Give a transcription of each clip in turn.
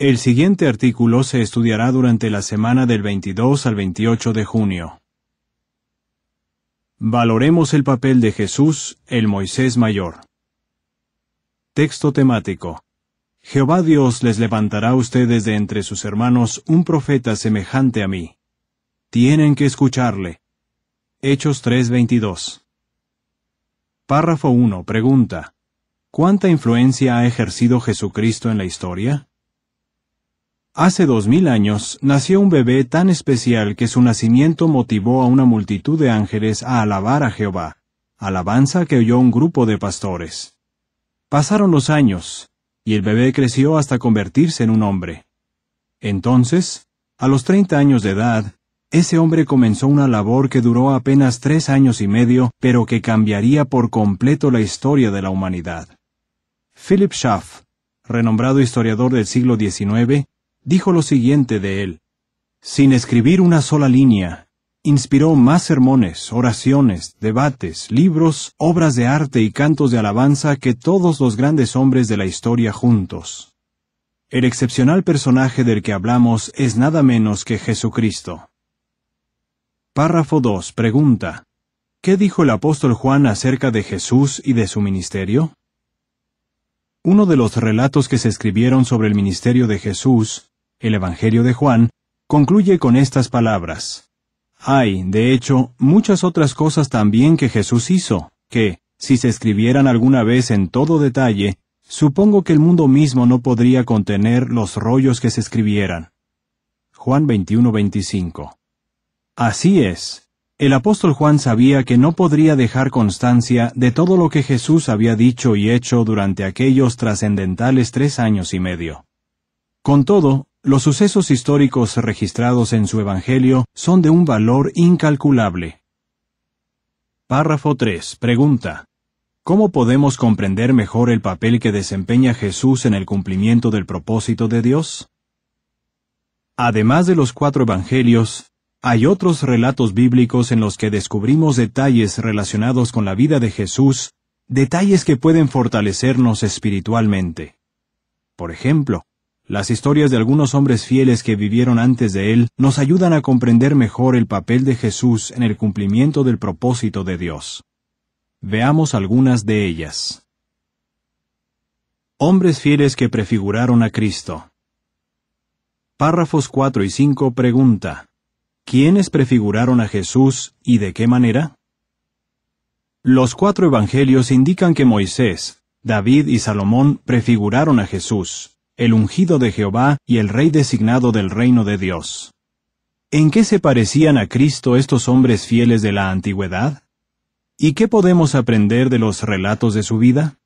El siguiente artículo se estudiará durante la semana del 22 al 28 de junio. Valoremos el papel de Jesús, el Moisés mayor. Texto temático. Jehová Dios les levantará a ustedes de entre sus hermanos un profeta semejante a mí. Tienen que escucharle. Hechos 3:22. Párrafo 1. Pregunta. ¿Cuánta influencia ha ejercido Jesucristo en la historia? Hace 2000 años nació un bebé tan especial que su nacimiento motivó a una multitud de ángeles a alabar a Jehová, alabanza que oyó un grupo de pastores. Pasaron los años, y el bebé creció hasta convertirse en un hombre. Entonces, a los 30 años de edad, ese hombre comenzó una labor que duró apenas 3 años y medio, pero que cambiaría por completo la historia de la humanidad. Philip Schaff, renombrado historiador del siglo XIX, dijo lo siguiente de él: sin escribir una sola línea, inspiró más sermones, oraciones, debates, libros, obras de arte y cantos de alabanza que todos los grandes hombres de la historia juntos. El excepcional personaje del que hablamos es nada menos que Jesucristo. Párrafo 2. Pregunta. ¿Qué dijo el apóstol Juan acerca de Jesús y de su ministerio? Uno de los relatos que se escribieron sobre el ministerio de Jesús, el Evangelio de Juan, concluye con estas palabras. Hay, de hecho, muchas otras cosas también que Jesús hizo, que, si se escribieran alguna vez en todo detalle, supongo que el mundo mismo no podría contener los rollos que se escribieran. Juan 21:25. Así es. El apóstol Juan sabía que no podría dejar constancia de todo lo que Jesús había dicho y hecho durante aquellos trascendentales 3 años y medio. Con todo, los sucesos históricos registrados en su Evangelio son de un valor incalculable. Párrafo 3. Pregunta. ¿Cómo podemos comprender mejor el papel que desempeña Jesús en el cumplimiento del propósito de Dios? Además de los 4 Evangelios, hay otros relatos bíblicos en los que descubrimos detalles relacionados con la vida de Jesús, detalles que pueden fortalecernos espiritualmente. Por ejemplo, las historias de algunos hombres fieles que vivieron antes de él nos ayudan a comprender mejor el papel de Jesús en el cumplimiento del propósito de Dios. Veamos algunas de ellas. Hombres fieles que prefiguraron a Cristo. Párrafos 4 y 5 pregunta. ¿Quiénes prefiguraron a Jesús y de qué manera? Los 4 evangelios indican que Moisés, David y Salomón prefiguraron a Jesús, el ungido de Jehová y el rey designado del reino de Dios. ¿En qué se parecían a Cristo estos hombres fieles de la antigüedad? ¿Y qué podemos aprender de los relatos de su vida?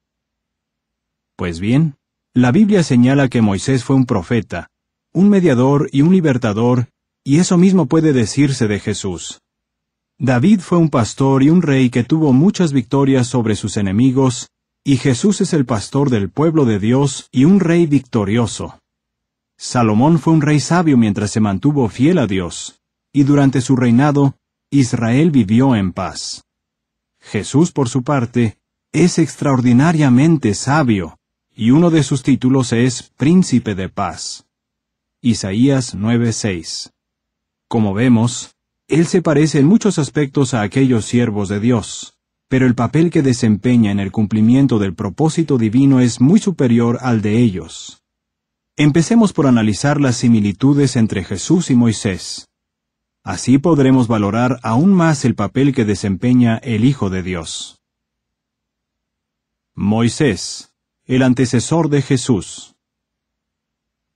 Pues bien, la Biblia señala que Moisés fue un profeta, un mediador y un libertador, y eso mismo puede decirse de Jesús. David fue un pastor y un rey que tuvo muchas victorias sobre sus enemigos, y Jesús es el pastor del pueblo de Dios y un rey victorioso. Salomón fue un rey sabio mientras se mantuvo fiel a Dios, y durante su reinado, Israel vivió en paz. Jesús, por su parte, es extraordinariamente sabio, y uno de sus títulos es Príncipe de Paz. Isaías 9:6. Como vemos, él se parece en muchos aspectos a aquellos siervos de Dios, pero el papel que desempeña en el cumplimiento del propósito divino es muy superior al de ellos. Empecemos por analizar las similitudes entre Jesús y Moisés. Así podremos valorar aún más el papel que desempeña el Hijo de Dios. Moisés, el antecesor de Jesús.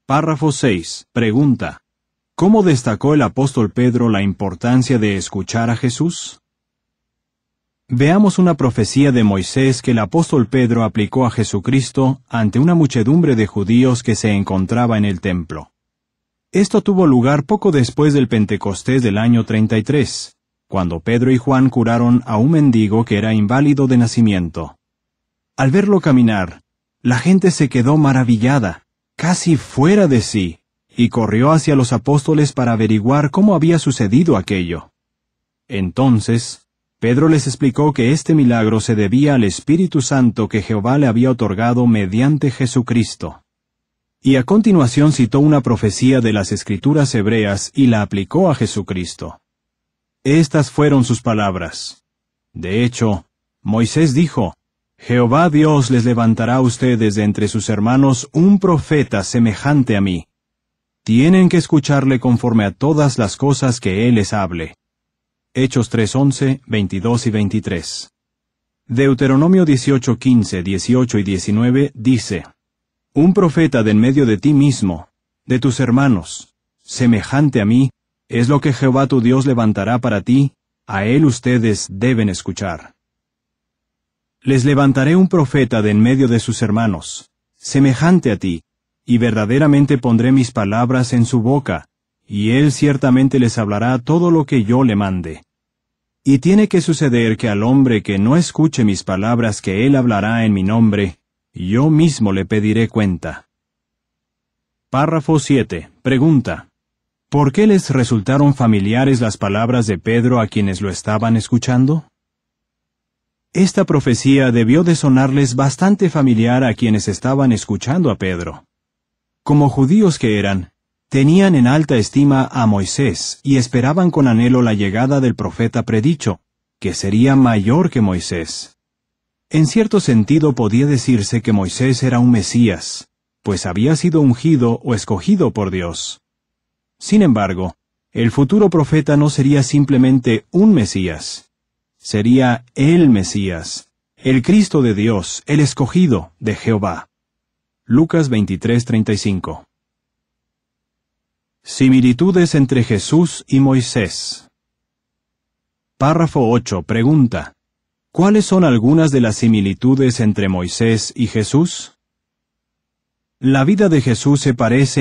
Párrafo 6. Pregunta. ¿Cómo destacó el apóstol Pedro la importancia de escuchar a Jesús? Veamos una profecía de Moisés que el apóstol Pedro aplicó a Jesucristo ante una muchedumbre de judíos que se encontraba en el templo. Esto tuvo lugar poco después del Pentecostés del año 33, cuando Pedro y Juan curaron a un mendigo que era inválido de nacimiento. Al verlo caminar, la gente se quedó maravillada, casi fuera de sí, y corrió hacia los apóstoles para averiguar cómo había sucedido aquello. Entonces, Pedro les explicó que este milagro se debía al Espíritu Santo que Jehová le había otorgado mediante Jesucristo. Y a continuación citó una profecía de las Escrituras hebreas y la aplicó a Jesucristo. Estas fueron sus palabras. De hecho, Moisés dijo, Jehová Dios les levantará a ustedes de entre sus hermanos un profeta semejante a mí. Tienen que escucharle conforme a todas las cosas que él les hable. Hechos 3:11, 22 y 23. Deuteronomio 18:15, 18 y 19 dice, Un profeta de en medio de ti mismo, de tus hermanos, semejante a mí, es lo que Jehová tu Dios levantará para ti, a él ustedes deben escuchar. Les levantaré un profeta de en medio de sus hermanos, semejante a ti, y verdaderamente pondré mis palabras en su boca, y él ciertamente les hablará todo lo que yo le mande. Y tiene que suceder que al hombre que no escuche mis palabras que él hablará en mi nombre, yo mismo le pediré cuenta. Párrafo 7. Pregunta. ¿Por qué les resultaron familiares las palabras de Pedro a quienes lo estaban escuchando? Esta profecía debió de sonarles bastante familiar a quienes estaban escuchando a Pedro. Como judíos que eran, tenían en alta estima a Moisés y esperaban con anhelo la llegada del profeta predicho, que sería mayor que Moisés. En cierto sentido podía decirse que Moisés era un Mesías, pues había sido ungido o escogido por Dios. Sin embargo, el futuro profeta no sería simplemente un Mesías. Sería el Mesías, el Cristo de Dios, el escogido de Jehová. Lucas 23:35. Similitudes entre Jesús y Moisés. Párrafo 8. Pregunta. ¿Cuáles son algunas de las similitudes entre Moisés y Jesús? La vida de Jesús se parece